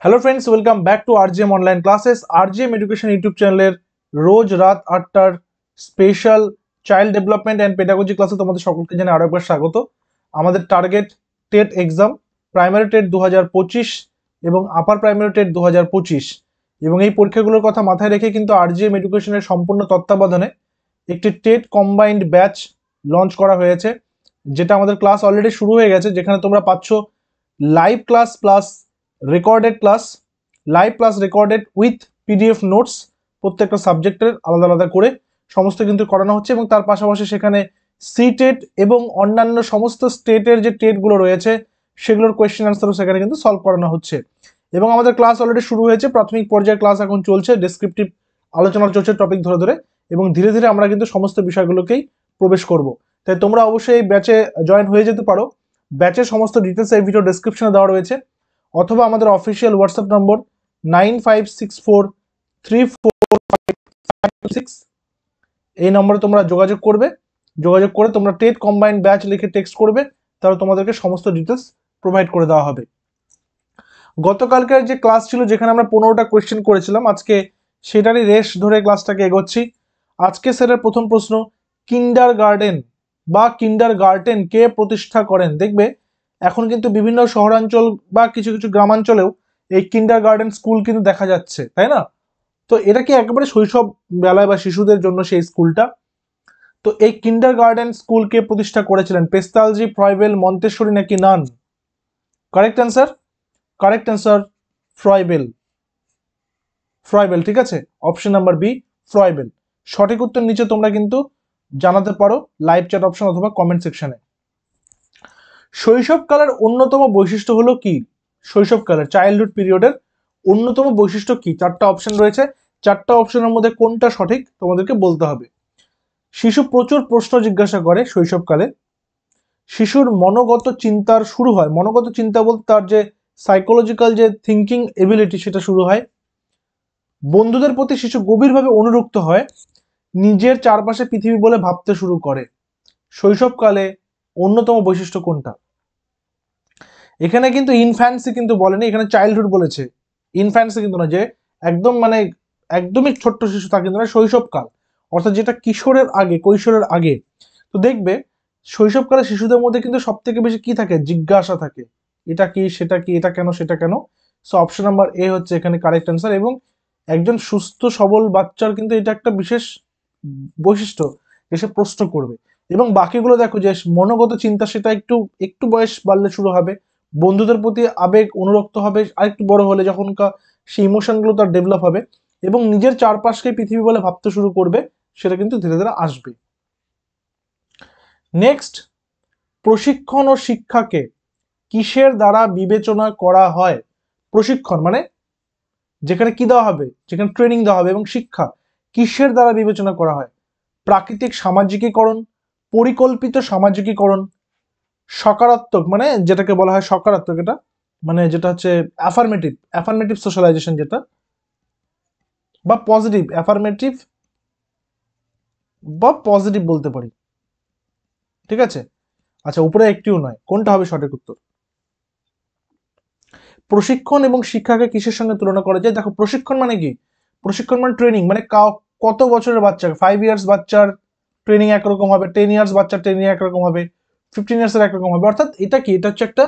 Hello friends, welcome back to RGM online classes. RGM education YouTube चैनलेर रोज रात 8টার special child development and pedagogy ক্লাসে তোমাদের সকলকে জানাই আরো একবার স্বাগত। আমাদের target TET exam, primary TET 2025 এবং আপার প্রাইমারি টেট 2025 এবং এই পরীক্ষাগুলোর কথা মাথায় রেখে কিন্তু আরজিএম এডুকেশনের সম্পূর্ণ তত্ত্বাবধানে একটি টেট কম্বাইন্ড ব্যাচ লঞ্চ করা হয়েছে, যেটা আমাদের ক্লাস অলরেডি শুরু হয়ে গেছে, যেখানে তোমরা পাচ্ছ live class plus recorded class, live class recorded with PDF notes, প্রত্যেকটা সাবজেক্টের আলাদা আলাদা করে সমস্ত কিন্তু করানো হচ্ছে এবং তার পাশাপাশি সেখানে সি টেট এবং অন্যান্য সমস্ত স্টেটের যে টেটগুলো রয়েছে সেগুলোর কোয়েশ্চেন আনসারও সেখানে কিন্তু সলভ করানো হচ্ছে। এবং আমাদের ক্লাস অলরেডি শুরু হয়েছে, প্রাথমিক পর্যায়ে ক্লাস এখন চলছে, ডেসক্রিপটিভ আলোচনা চলছে টপিক ধরে ধরে, এবং ধীরে ধীরে আমরা কিন্তু সমস্ত বিষয়গুলোকেই প্রবেশ করব। তাই তোমরা অবশ্যই এই ব্যাচে জয়েন হয়ে যেতে পারো। ব্যাচের সমস্ত ডিটেলস এই ভিডিও ডেসক্রিপশনে দেওয়া রয়েছে, অথবা আমাদের অফিসিয়াল হোয়াটসঅ্যাপ নম্বর 9564345526 এই নম্বরে তোমরা যোগাযোগ করে তোমরা টেট কম্বাইন্ড ব্যাচ লিখে টেক্সট করবে, তাহলে তোমাদেরকে সমস্ত ডিটেলস প্রোভাইড করে দেওয়া হবে। গতকালকার যে ক্লাস ছিল, যেখানে আমরা 15টা কোয়েশ্চেন করেছিলাম, আজকে সেটারই রেশ ধরে ক্লাসটাকে এগোচ্ছি। আজকে স্যারের প্রথম প্রশ্ন, কিন্ডার গার্ডেন বা কিন্ডার গার্ডেন কে প্রতিষ্ঠা করেন? দেখবে এখন কিন্তু বিভিন্ন শহরাঞ্চল বা কিছু কিছু গ্রামাঞ্চলেও এই কিন্ডার গার্ডেন স্কুল কিন্তু দেখা যাচ্ছে, তাই না? তো এটা কি একেবারে শৈশব বেলায় বা শিশুদের জন্য সেই স্কুলটা? তো এই কিন্ডার গার্ডেন স্কুলকে প্রতিষ্ঠা করেছিলেন পেস্তালজি, ফ্রয়েবেল, মন্তেশ্বরী নাকি নান? Correct answer Froebel. ঠিক আছে, অপশন নাম্বার বি ফ্রয়েবেল। সঠিক উত্তর নিচে তোমরা কিন্তু জানাতে পারো লাইভ চ্যাট অপশন অথবা কমেন্ট সেকশনে। শৈশবকালের অন্যতম বৈশিষ্ট্য হলো কি? শৈশবকালের চাইল্ডহুড পিরিয়ডের অন্যতম বৈশিষ্ট্য কি? চারটা অপশন রয়েছে, চারটা অপশনের মধ্যে কোনটা সঠিক তোমাদেরকে বলতে হবে। শিশু প্রচুর প্রশ্ন জিজ্ঞাসা করে শৈশবকালে। শিশুর মনোগত চিন্তার শুরু হয়, মনোগত চিন্তা বলতে তার যে সাইকোলজিক্যাল যে থিঙ্কিং এবিলিটি সেটা শুরু হয়। বন্ধুদের প্রতি শিশু গভীরভাবে অনুরক্ত হয়। নিজের চারপাশে পৃথিবী বলে ভাবতে শুরু করে। শৈশবকালে অন্যতম বৈশিষ্ট্য কোনটা? এখানে কিন্তু ইনফ্যান্সি কিন্তু বলেনি, এখানে চাইল্ডহুড বলেছে। ইনফ্যান্সি কিন্তু না, যে একদম মানে একদমই ছোট্ট শিশু তা কিন্তু না, শৈশবকাল অর্থাৎ যেটা কিশোরের আগে, কৈশোরের আগে। তো দেখবে শৈশবকালে শিশুদের মধ্যে কিন্তু সব থেকে বেশি কি থাকে? জিজ্ঞাসা থাকে, এটা কি সেটা কি, এটা কেন সেটা কেন। সো অপশন নাম্বার এ হচ্ছে এখানে কারেক্ট অ্যান্সার। এবং একজন সুস্থ সবল বাচ্চার কিন্তু এটা একটা বিশেষ বৈশিষ্ট্য, এসে প্রশ্ন করবে। এবং বাকিগুলো দেখো, যে মনোগত চিন্তা সেটা একটু একটু বয়স বাড়লে শুরু হবে। বন্ধুদের প্রতি আবেগ অনুরক্ত হবে আরেকটু বড় হলে, যখন সেই ইমোশনগুলো তার ডেভেলপ হবে, এবং নিজের চারপাশকে পৃথিবী বলে ভাবতে শুরু করবে, সেটা কিন্তু ধীরে ধীরে আসবে। নেক্সট, প্রশিক্ষণ ও শিক্ষাকে কিসের দ্বারা বিবেচনা করা হয়? প্রশিক্ষণ মানে যেখানে কি দেওয়া হবে, যেখানে ট্রেনিং দেওয়া হবে, এবং শিক্ষা কিসের দ্বারা বিবেচনা করা হয়? প্রাকৃতিক সামাজিকীকরণ, পরিকল্পিত সামাজিকীকরণ, সকারাত্মক মানে যেটাকে বলা হয় সকারাত্মক, এটা মানে যেটা হচ্ছে অ্যাফার্মেটিভ সোশ্যালাইজেশন, যেটা বা পজিটিভ বলতে পারি, ঠিক আছে? আচ্ছা, উপরে একটিও নয়, কোনটা হবে সঠিক উত্তর? প্রশিক্ষণ এবং শিক্ষাকে কিসের সঙ্গে তুলনা করা যায়? দেখো, প্রশিক্ষণ মানে কি? প্রশিক্ষণ মানে ট্রেনিং, মানে কত বছরের বাচ্চা, 5 ইয়ার্স বাচ্চার ট্রেনিং একরকম হবে, 10 ইয়ার্স বাচ্চার ট্রেনিং একরকম হবে, 15 ইয়ার্সের একরকম হবে। অর্থাৎ এটা কি? এটা হচ্ছে একটা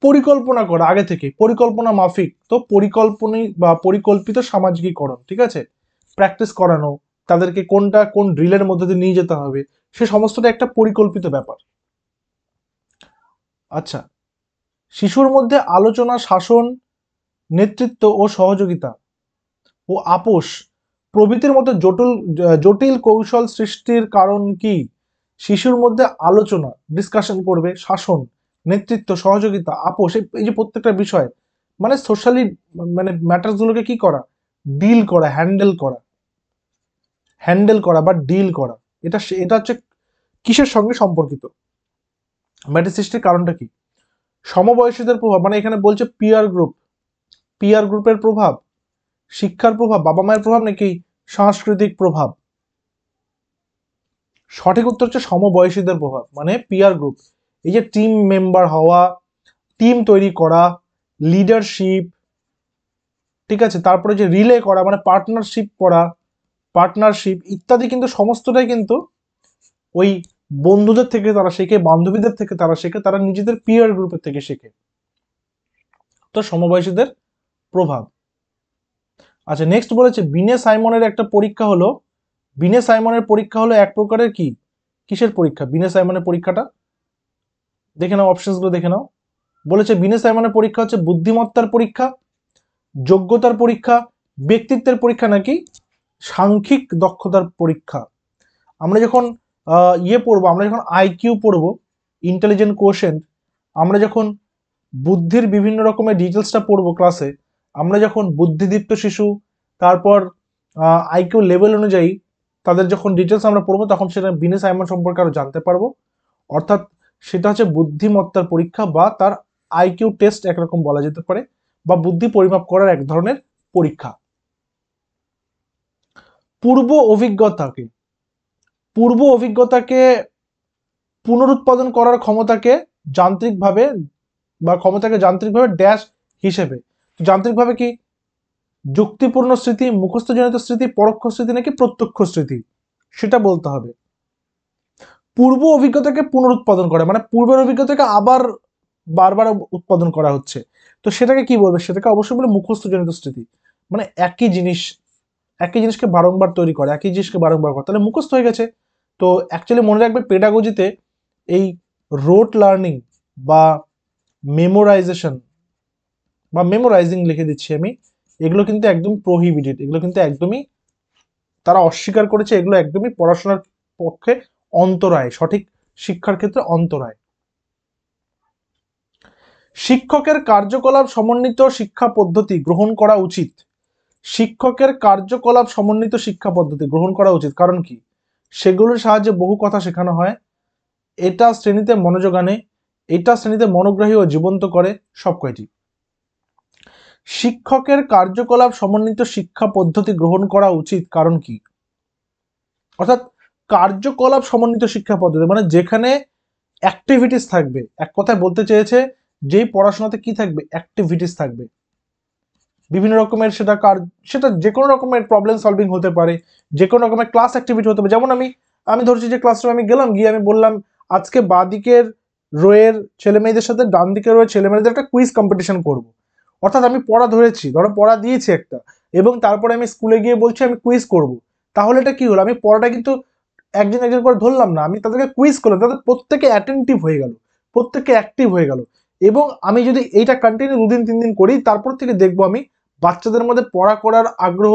পরিকল্পনা করা আগে থেকে, পরিকল্পনা মাফিক। তো পরিকল্পনা বা পরিকল্পিত সামাজিকীকরণ, ঠিক আছে? প্র্যাকটিস করানো, তাদেরকে কোন ড্রিলের মধ্যে দিয়ে নিয়ে যেতে হবে, সে সমস্তটা একটা পরিকল্পিত ব্যাপার। আচ্ছা, শিশুর মধ্যে আলোচনা, শাসন, নেতৃত্ব ও সহযোগিতা ও আপোষ প্রভৃতির মতো জটিল কৌশল সৃষ্টির কারণ কি? শিশুর মধ্যে আলোচনা, ডিসকাশন করবে, শাসন, নেতৃত্ব, সহযোগিতা, আপোষ, এই যে প্রত্যেকটা বিষয় মানে সোশ্যালি মানে ম্যাটার্স গুলোকে কি করা? ডিল করা, হ্যান্ডেল করা বা ডিল করা। এটা হচ্ছে কিসের সঙ্গে সম্পর্কিত? ম্যাটার সৃষ্টির কারণটা কি? সমবয়সীদের প্রভাব, মানে এখানে বলছে পিয়ার গ্রুপের প্রভাব, শিক্ষার প্রভাব, বাবা মায়ের প্রভাব, নাকি সাংস্কৃতিক প্রভাব? সঠিক উত্তর হচ্ছে সমবয়সীদের প্রভাব, মানে পিয়ার গ্রুপ। এই যে টিম মেম্বার হওয়া, টিম তৈরি করা, লিডারশিপ, ঠিক আছে, তারপরে যে রিলে করা মানে পার্টনারশিপ করা, পার্টনারশিপ ইত্যাদি কিন্তু সমস্তটাই কিন্তু ওই বন্ধুদের থেকে তারা শেখে, বান্ধবীদের থেকে তারা শেখে, তারা নিজেদের পিয়ার গ্রুপের থেকে শেখে। তো সমবয়সীদের প্রভাব। আচ্ছা নেক্সট বলেছে বিনে সাইমনের একটা পরীক্ষা হলো, বিনে সাইমনের পরীক্ষা হলো এক প্রকারের কি, কিসের পরীক্ষা বিনে সাইমনের পরীক্ষাটা, দেখে নাও অপশনসগুলো দেখে নাও। বলেছে বিনে সাইমনের পরীক্ষা হচ্ছে বুদ্ধিমত্তার পরীক্ষা, যোগ্যতার পরীক্ষা, ব্যক্তিত্বের পরীক্ষা, নাকি সাংখ্যিক দক্ষতার পরীক্ষা। আমরা যখন পড়বো, আমরা যখন আইকিউ পড়বো, ইন্টেলিজেন্ট কোশেন্ট, আমরা যখন বুদ্ধির বিভিন্ন রকমের ডিটেলসটা পড়বো ক্লাসে, আমরা যখন বুদ্ধিদীপ্ত শিশু, তারপর আইকিউ লেভেল অনুযায়ী তাদের যখন ডিটেলস আমরা পড়বো, তখন সেটা বিনে সাইমন সম্পর্কে আরো জানতে পারবো। অর্থাৎ সেটা হচ্ছে বুদ্ধিমত্তার পরীক্ষা বা তার আইকিউ টেস্ট একরকম বলা যেতে পারে, বা বুদ্ধি পরিমাপ করার এক ধরনের পরীক্ষা। পূর্ব অভিজ্ঞতাকে পুনরুৎপাদন করার ক্ষমতাকে যান্ত্রিকভাবে ড্যাশ হিসেবে, যান্ত্রিকভাবে কি যুক্তিপূর্ণ স্মৃতি, মুখস্থজনিত স্মৃতি, পরোক্ষ স্মৃতি, নাকি প্রত্যক্ষ স্মৃতি, সেটা বলতে হবে। পূর্ব অভিজ্ঞতাকে পুনরুৎপাদন করে মানে পূর্বের অভিজ্ঞতাকে আবার বারবার উৎপাদন করা হচ্ছে, তো সেটাকে কি বলবে, সেটাকে অবশ্যই বলে মুখস্থজনিত স্মৃতি। মানে একই জিনিসকে বারংবার তৈরি করে, একই জিনিসকে বারংবার করে, তাহলে মুখস্থ হয়ে গেছে। তো অ্যাকচুয়ালি মনে রাখবে পেডাগজিতে এই রোট লার্নিং বা মেমোরাইজেশন বা মেমোরাইজিং লিখে দিচ্ছি আমি, এগুলো কিন্তু একদম প্রহিবিটেড, এগুলো কিন্তু একদমই তারা অস্বীকার করেছে, এগুলো একদমই পড়াশোনার পক্ষে অন্তরায়, সঠিক শিক্ষার ক্ষেত্রে অন্তরায়। শিক্ষকের কার্যকলাপ সমন্বিত শিক্ষা পদ্ধতি গ্রহণ করা উচিত, শিক্ষকের কার্যকলাপ সমন্বিত শিক্ষা পদ্ধতি গ্রহণ করা উচিত, কারণ কি, সেগুলোর সাহায্যে বহু কথা শেখানো হয়, এটা শ্রেণীতে মনোযোগ আনে, এটা শ্রেণীতে মনোগ্রাহী ও জীবন্ত করে, সব কয়টি। শিক্ষকের কার্যকলাপ সমন্বিত শিক্ষা পদ্ধতি গ্রহণ করা উচিত, কারণ কি, অর্থাৎ কার্যকলাপ সমন্বিত শিক্ষা পদ্ধতি মানে যেখানে অ্যাক্টিভিটিস থাকবে, এক কথায় বলতে চেয়েছে যেই পড়াশোনাতে কি থাকবে, অ্যাক্টিভিটিস থাকবে বিভিন্ন রকমের, সেটা যে কোনো রকমের প্রবলেম সলভিং হতে পারে, যে কোনো রকমের ক্লাস অ্যাক্টিভিটি হতে পারে। যেমন আমি ধরছি যে ক্লাসরুমে আমি গেলাম, গিয়ে আমি বললাম আজকে বাঁ দিকের রোয়ের ছেলে মেয়েদের সাথে ডান দিকের রোয়ের ছেলে মেয়েদের একটা কুইজ কম্পিটিশন করব। অর্থাৎ আমি পড়া ধরেছি, ধরো পড়া দিয়েছি একটা, এবং তারপরে আমি স্কুলে গিয়ে বলছি আমি কুইজ করব, তাহলে এটা কি হলো, আমি পড়াটা কিন্তু একজন করে ধরলাম না, আমি তাদেরকে কুইজ করলাম, তাদের প্রত্যেকে অ্যাটেন্টিভ হয়ে গেল, প্রত্যেকে অ্যাক্টিভ হয়ে গেল। এবং আমি যদি এইটা কন্টিনিউ 2 দিন 3 দিন করি, তারপর থেকে দেখবো আমি বাচ্চাদের মধ্যে পড়া করার আগ্রহ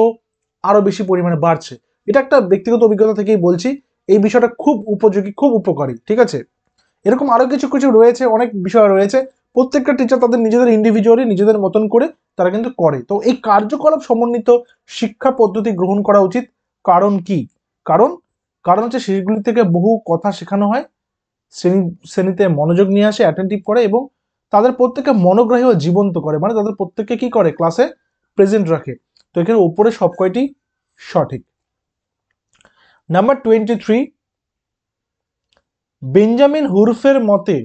আরো বেশি পরিমাণে বাড়ছে। এটা একটা ব্যক্তিগত অভিজ্ঞতা থেকেই বলছি, এই বিষয়টা খুব উপযোগী, খুব উপকারী, ঠিক আছে। এরকম আরো কিছু কিছু রয়েছে, অনেক বিষয় রয়েছে, প্রত্যেকটা টিচার তাদের নিজেদের ইন্ডিভিজুয়ালি নিজেদের মতন করে তারা কিন্তু করে। তো এই কার্যকলাপ সমন্বিত শিক্ষা পদ্ধতি গ্রহণ করা উচিত, কারণ কি, কারণ হচ্ছে সেগুলি থেকে বহু কথা শেখানো হয়, শ্রেণীতে মনোযোগ নিয়ে আসে, অ্যাটেন্টিভ করে, এবং তাদের প্রত্যেককে মনোগ্রাহী ও জীবন্ত করে, মানে তাদের প্রত্যেককে কি করে, ক্লাসে প্রেজেন্ট রাখে। তো এখানে উপরে সব কয়টি সঠিক। নাম্বার 23, বেঞ্জামিন হুরফের মতে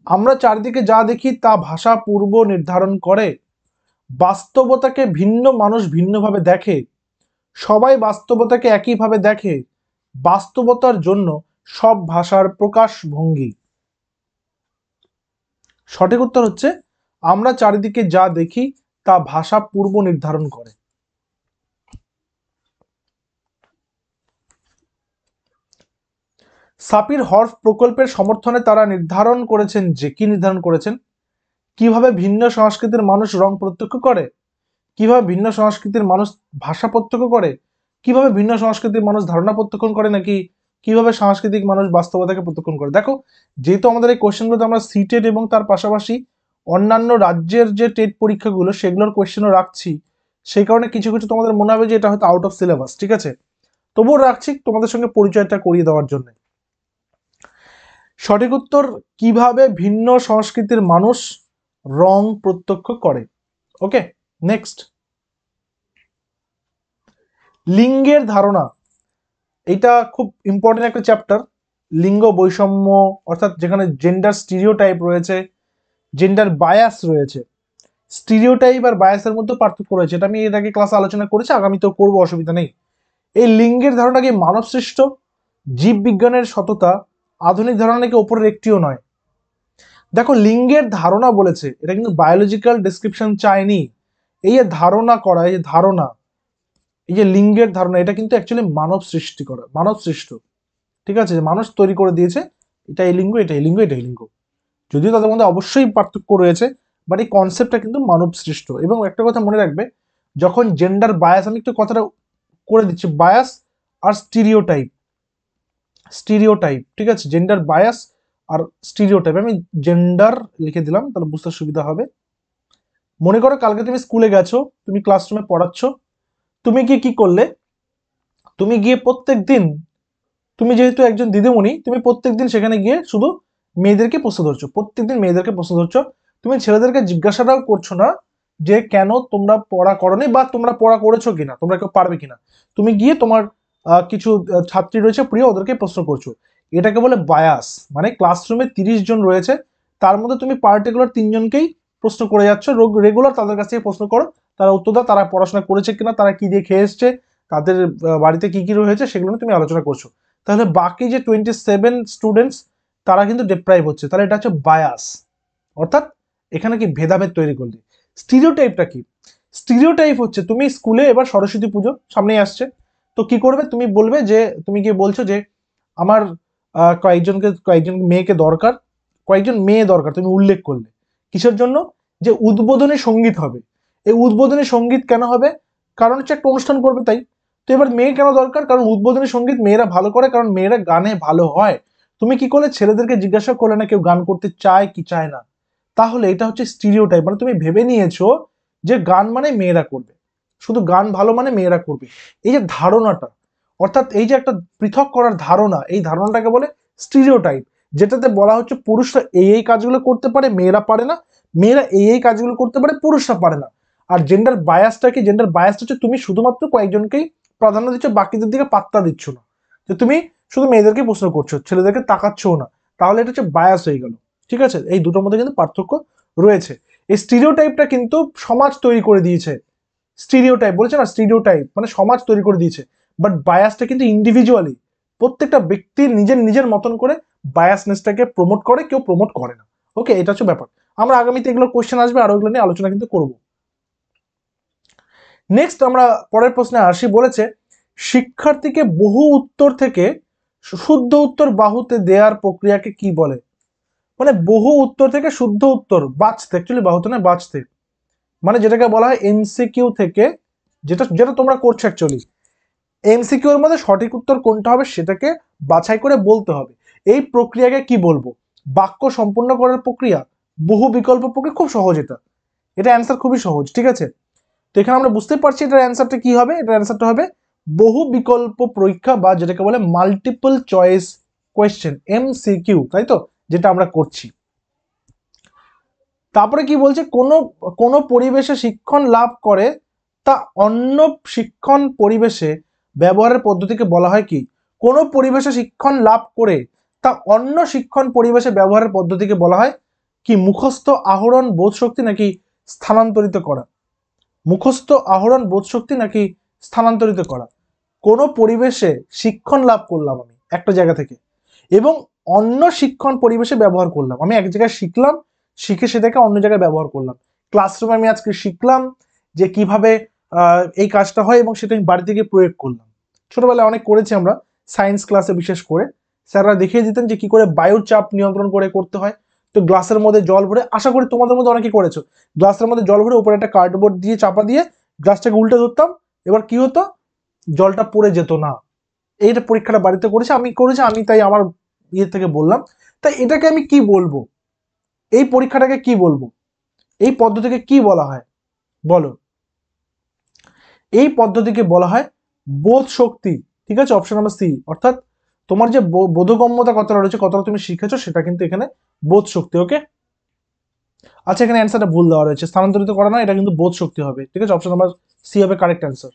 আমরা চারদিকে যা দেখি তা ভাষা পূর্ব নির্ধারণ করে, বাস্তবতাকে ভিন্ন মানুষ ভিন্নভাবে দেখে, সবাই বাস্তবতাকে একইভাবে দেখে, বাস্তবতার জন্য সব ভাষার প্রকাশ ভঙ্গি। সঠিক উত্তর হচ্ছে আমরা চারিদিকে যা দেখি তা ভাষা পূর্ব নির্ধারণ করে। সাপির হর্ফ প্রকল্পের সমর্থনে তারা নির্ধারণ করেছেন যে, কি নির্ধারণ করেছেন, কিভাবে ভিন্ন সংস্কৃতির মানুষ রং প্রত্যক্ষ করে, কিভাবে ভিন্ন সংস্কৃতির মানুষ ভাষা প্রত্যক্ষ করে, কিভাবে ভিন্ন সংস্কৃতির মানুষ ধারণা প্রত্যক্ষণ করে, নাকি কিভাবে সাংস্কৃতিক মানুষ বাস্তবতাকে প্রত্যক্ষণ করে। দেখো, যেহেতু আমাদের এই কোয়েশ্চেনগুলোতে আমরা সিটেট এবং তার পাশাপাশি অন্যান্য রাজ্যের যে টেট পরীক্ষাগুলো সেগুলোর কোয়েশ্চেনও রাখছি, সেই কারণে কিছু কিছু তোমাদের মনে হবে যে এটা হয়তো আউট অফ সিলেবাস, ঠিক আছে, তবুও রাখছি তোমাদের সঙ্গে পরিচয়টা করিয়ে দেওয়ার জন্য। সঠিক উত্তর কিভাবে ভিন্ন সংস্কৃতির মানুষ রং প্রত্যক্ষ করে। ওকে, নেক্সট, লিঙ্গের ধারণা, এটা খুব ইম্পর্টেন্ট একটা চ্যাপ্টার। লিঙ্গ বৈষম্য, অর্থাৎ যেখানে জেন্ডার স্টিরিওটাইপ রয়েছে, জেন্ডার বায়াস রয়েছে, স্টিরিওটাইপ আর বায়াসের মধ্যে পার্থক্য রয়েছে, এটা আমি এর আগে ক্লাসে আলোচনা করেছি, আগামীতেও করবো, অসুবিধা নেই। এই লিঙ্গের ধারণা কি মানব সৃষ্ট? জীববিজ্ঞানের সততা আধুনিক ধারণা নাকি ওপরের একটিও নয়। দেখো লিঙ্গের ধারণা বলেছে, এটা কিন্তু বায়োলজিক্যাল ডেসক্রিপশন চায়নি। এই যে ধারণা করা, এই যে ধারণা, এই যে লিঙ্গের ধারণা, এটা কিন্তু অ্যাকচুয়ালি মানব সৃষ্টি করা, মানব সৃষ্ট, ঠিক আছে, মানুষ তৈরি করে দিয়েছে, এটা এই লিঙ্গ, এটা এই লিঙ্গ, এটা এই লিঙ্গ, যদিও তাদের মধ্যে অবশ্যই পার্থক্য রয়েছে, বাট এই কনসেপ্টটা কিন্তু মানব সৃষ্ট। এবং একটা কথা মনে রাখবে, যখন জেন্ডার বায়াস, আমি একটু কথাটা করে দিচ্ছি, বায়াস আর স্টিরিওটাইপ, স্টিরিওটাইপ, ঠিক আছে, জেন্ডার বায়াস আর স্টিরিওটাইপ, আমি জেন্ডার লিখে দিলাম তাহলে বুঝতে সুবিধা হবে। মনে করো কালকে তুমি স্কুলে গেছো, তুমি ক্লাসরুমে পড়াচ্ছ, তুমি গিয়ে কি করলে, তুমি গিয়ে প্রত্যেক দিন, তুমি যেহেতু একজন দিদিমণি, তুমি প্রত্যেকদিন সেখানে গিয়ে শুধু মেয়েদেরকে প্রশ্ন ধরছো, প্রত্যেকদিন মেয়েদেরকে প্রশ্ন ধরছো, তুমি ছেলেদেরকে জিজ্ঞাসাটাও করছো না যে কেন তোমরা পড়া করোনি বা তোমরা পড়া করেছো কিনা, তোমরা কেউ পারবে কিনা, তুমি গিয়ে তোমার কিছু ছাত্রী রয়েছে প্রিয়, ওদেরকে প্রশ্ন করছো। এটাকে বলে বায়াস। মানে ক্লাসরুমে 30 জন রয়েছে, তার মধ্যে তুমি পার্টিকুলার 3 জনকেই প্রশ্ন করে যাচ্ছ, রেগুলার তাদের কাছ থেকে প্রশ্ন করো, তারা উত্তর দাও, তারা পড়াশোনা করেছে কিনা, তারা কি দিয়ে খেয়ে এসছে, তাদের বাড়িতে কি কি রয়েছে সেগুলো নিয়ে তুমি আলোচনা করছো। তাহলে বাকি যে 27 স্টুডেন্টস, তারা কিন্তু ডিপ্রাইভ হচ্ছে, তাহলে এটা হচ্ছে বায়াস। অর্থাৎ এখানে কি ভেদাভেদ তৈরি করলি। স্টিরিওটাইপটা কি? স্টিরিওটাইপ হচ্ছে, তুমি স্কুলে এবার সরস্বতী পুজো সামনেই আসছে, তো কি করবে, তুমি বলবে যে, তুমি গিয়ে বলছো যে আমার কয়েকজন মেয়েকে দরকার, কয়েকজন মেয়ে দরকার, তুমি উল্লেখ করলে কিসের জন্য, যে উদ্বোধনী সঙ্গীত হবে। এই উদ্বোধনী সঙ্গীত কেন হবে, কারণ হচ্ছে একটা অনুষ্ঠান করবে তাই। তো এবার মেয়ে কেন দরকার, কারণ উদ্বোধনী সঙ্গীত মেয়েরা ভালো করে, কারণ মেয়েরা গানে ভালো হয়। তুমি কি করলে, ছেলেদেরকে জিজ্ঞাসা করলে না কেউ গান করতে চায় কি চায় না, তাহলে এটা হচ্ছে স্টিরিওটাইপ। মানে তুমি ভেবে নিয়েছো যে গান মানে মেয়েরা করবে, শুধু গান ভালো মানে মেয়েরা করবে, এই যে ধারণাটা, অর্থাৎ এই যে একটা পৃথক করার ধারণা, এই ধারণাটাকে বলে স্টিরিওটাইপ, যেটাতে বলা হচ্ছে পুরুষরা এই কাজগুলো করতে পারে, মেয়েরা পারে না, মেয়েরা এই কাজগুলো করতে পারে, পুরুষরা পারে না। আর জেন্ডার বায়াসটা কি, জেন্ডার বায়াসটা হচ্ছে তুমি শুধুমাত্র কয়েকজনকেই প্রাধান্য দিচ্ছ, বাকিদের দিকে পাত্তা দিচ্ছ না, যে তুমি শুধু মেয়েদেরকে প্রশ্ন করছো, ছেলেদেরকে তাকাচ্ছও না, তাহলে এটা হচ্ছে বায়াস হয়ে গেল। ঠিক আছে, এই দুটোর মধ্যে কিন্তু পার্থক্য রয়েছে। এই স্টিরিওটাইপটা কিন্তু সমাজ তৈরি করে দিয়েছে, স্টিরিওটাইপ বলেছে না, স্টিরিওটাইপ মানে সমাজ তৈরি করে দিয়েছে, বাট বায়াসটা কিন্তু ইন্ডিভিজুয়ালি প্রত্যেকটা ব্যক্তি নিজের নিজের মতন করে বায়াসনেসটাকে প্রমোট করে, কেউ প্রমোট করে না। ওকে, এটা হচ্ছে ব্যাপার। আমরা আগামীতে এগুলো কোশ্চেন আসবে আর ওগুলো নিয়ে আলোচনা কিন্তু করব। নেক্সট আমরা পরের প্রশ্নে আসি, বলেছে শিক্ষার্থীকে বহু উত্তর থেকে শুদ্ধ উত্তর বাহুতে দেওয়ার প্রক্রিয়াকে কি বলে। মানে বহু উত্তর থেকে শুদ্ধ উত্তর বাঁচতে, অ্যাকচুয়ালি বাহুতে না, বাঁচতে, মানে যেটাকে বলা হয় এমসিকিউ থেকে, যেটা যেটা তোমরা করছো অ্যাকচুয়ালি, এমসিকিউ এর মধ্যে সঠিক উত্তর কোনটা হবে সেটাকে বাছাই করে বলতে হবে। এই প্রক্রিয়াকে কি বলবো, বাক্য সম্পূর্ণ করার প্রক্রিয়া, বহু বিকল্প প্রক্রিয়া, খুব সহজ এটা, এটা অ্যান্সার খুবই সহজ। ঠিক আছে, তো এখানে আমরা বুঝতে পারছি এটার অ্যান্সারটা কি হবে, এটার অ্যান্সারটা হবে বহু বিকল্প পরীক্ষা বা যেটাকে বলে মাল্টিপল চয়েস কোয়েশ্চেন, এমসিকিউ, তাই তো, যেটা আমরা করছি। তারপরে কি বলছে, কোন পরিবেশে শিক্ষণ লাভ করে তা অন্য শিক্ষণ পরিবেশে ব্যবহারের পদ্ধতিকে বলা হয় কি। কোন পরিবেশে শিক্ষণ লাভ করে তা অন্য শিক্ষণ পরিবেশে ব্যবহারের পদ্ধতিকে বলা হয় কি। মুখস্থ আহরণ বোধ শক্তি নাকি স্থানান্তরিত করা, মুখস্থ আহরণ বোধ শক্তি নাকি স্থানান্তরিত করা। কোন পরিবেশে শিক্ষণ লাভ করলাম আমি একটা জায়গা থেকে, এবং অন্য শিক্ষণ পরিবেশে ব্যবহার করলাম, আমি এক জায়গায় শিখলাম, শিখে সেটাকে অন্য জায়গায় ব্যবহার করলাম। ক্লাসরুমে আমি আজকে শিখলাম যে কিভাবে এই কাজটা হয়, এবং সেটা আমি বাড়িতে গিয়ে প্রয়োগ করলাম। ছোটবেলায় অনেক করেছি আমরা, সায়েন্স ক্লাসে বিশেষ করে স্যাররা দেখিয়ে দিতেন যে কি করে বায়ুর চাপ নিয়ন্ত্রণ করে করতে হয়। তো গ্লাসের মধ্যে জল ভরে, আশা করি তোমাদের মধ্যে অনেকে করেছো, গ্লাসের মধ্যে জল ভরে উপরে একটা কার্ডবোর্ড দিয়ে চাপা দিয়ে গ্লাসটাকে উল্টে ধরতাম, এবার কি হতো, জলটা পড়ে যেত না। এইটা পরীক্ষাটা বাড়িতে করেছি, আমি করেছি, আমি তাই আমার ইয়ে থেকে বললাম। তাই এটাকে আমি কি বলবো, এই পরীক্ষাটাকে কি বলবো, এই পদ্ধতিকে কি বলা হয় বলো। এই পদ্ধতিকে বলা হয় বোধ শক্তি। ঠিক আছে, অপশন নাম্বার সি, অর্থাৎ তোমার যে বোধগম্যতা কতটা রয়েছে, কতটা তুমি শিখেছো, সেটা কিন্তু এখানে বোধ শক্তি। ওকে, আচ্ছা এখানে অ্যান্সারটা ভুল দেওয়া রয়েছে, স্থানান্তরিত করা না, এটা কিন্তু বোধ শক্তি হবে। ঠিক আছে, অপশন নাম্বার সি হবে কারেক্ট অ্যান্সার।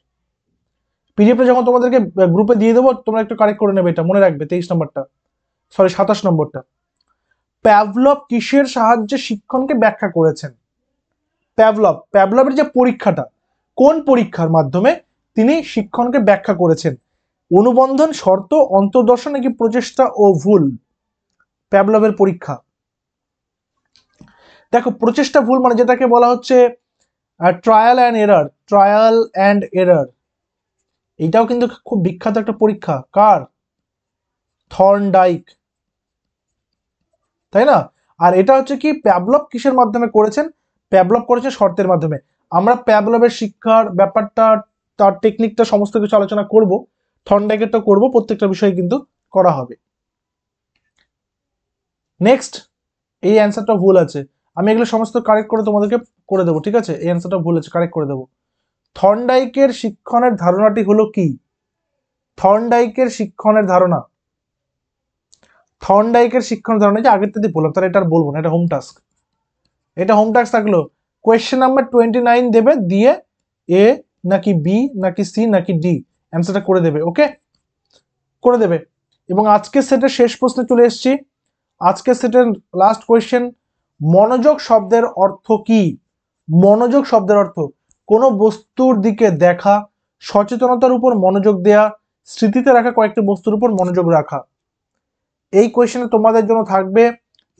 পিডিএফটা যখন তোমাদেরকে গ্রুপে দিয়ে দেবো, তোমরা একটু কারেক্ট করে নেবে, এটা মনে রাখবে। 23 নম্বরটা, সরি 27 নম্বরটা। প্যাভলভ কিসের সাহায্যে শিক্ষণকে ব্যাখ্যা করেছেন। প্যাভলভের যে পরীক্ষাটা, কোন পরীক্ষার মাধ্যমে তিনি শিক্ষণকে ব্যাখ্যা করেছেন? অনুবন্ধন, শর্ত, অন্তর্দর্শন নাকি প্রচেষ্টা ও ভুল? প্যাভলভের পরীক্ষা। দেখো, প্রচেষ্টা ভুল মানে যেটাকে বলা হচ্ছে ট্রায়াল অ্যান্ড এরার। এটাও কিন্তু খুব বিখ্যাত একটা পরীক্ষা। কার? থর্নডাইক, তাই না? আর এটা হচ্ছে কি, প্যাভলভ কিসের মাধ্যমে করেছেন? প্যাভলভ করেছে শর্তের মাধ্যমে। আমরা প্যাভলভের শিক্ষার ব্যাপারটা, তার টেকনিকটা সমস্ত কিছু আলোচনা করব, থর্নডাইকেরটা করব, প্রত্যেকটা বিষয়ে কিন্তু করা হবে। নেক্সট, এই অ্যান্সারটা ভুল আছে, আমি এগুলো সমস্ত কারেক্ট করে তোমাদেরকে করে দেবো, ঠিক আছে? এই অ্যান্সারটা ভুল আছে, কারেক্ট করে দেবো। থর্নডাইকের শিক্ষণের ধারণাটি হলো কি? থর্নডাইকের শিক্ষণের ধারণা, থর্নডাইকের শিক্ষণের ধারণা, যে আগের থেকে বললাম, তাহলে এটা আর বলবো না, এটা হোম টাস্ক। এটা হোম টাস্ক থাকলো। কোয়েশ্চেন নাম্বার 29 দেবে, দিয়ে এ নাকি বি নাকি সি নাকি ডি অ্যান্সারটা করে দেবে। ওকে, করে দেবে। এবং আজকের সেটের শেষ প্রশ্নে চলে এসেছি। আজকের সেটের লাস্ট কোয়েশ্চেন, মনোযোগ শব্দের অর্থ কি? মনোযোগ শব্দের অর্থ কোনো বস্তুর দিকে দেখা, সচেতনতার উপর মনোযোগ দেয়া, স্মৃতিতে রাখা কয়েকটি বস্তুর উপর মনোযোগ রাখা। এই কোয়েশ্চেনে তোমাদের জন্য থাকবে,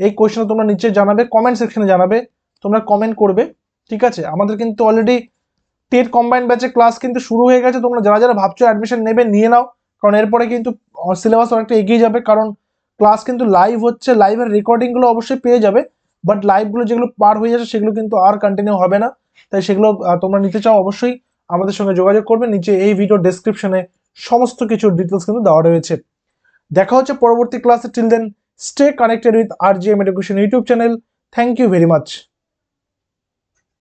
এই কোয়েশ্চেনে তোমরা নিচে জানাবে, কমেন্ট সেকশনে জানাবে, তোমরা কমেন্ট করবে, ঠিক আছে? আমাদের কিন্তু অলরেডি টেট কম্বাইন্ড ব্যাচে ক্লাস কিন্তু শুরু হয়ে গেছে। তোমরা যারা যারা ভাবছো অ্যাডমিশন নেবে, নিয়ে নাও, কারণ এরপরে কিন্তু সিলেবাস অনেকটা এগিয়ে যাবে, কারণ ক্লাস কিন্তু লাইভ হচ্ছে, লাইভের রেকর্ডিংগুলো অবশ্যই পেয়ে যাবে, বাট লাইভগুলো যেগুলো পার হয়ে যাচ্ছে সেগুলো কিন্তু আর কন্টিনিউ হবে না। তাই সেগুলো তোমরা নিতে চাও অবশ্যই আমাদের সঙ্গে যোগাযোগ করবে, নিচে এই ভিডিও ডেসক্রিপশনে সমস্ত কিছু ডিটেলস কিন্তু দেওয়া রয়েছে। দেখা হচ্ছে পরবর্তী ক্লাসে। Till then stay connected with RGM education YouTube channel. Thank you very much.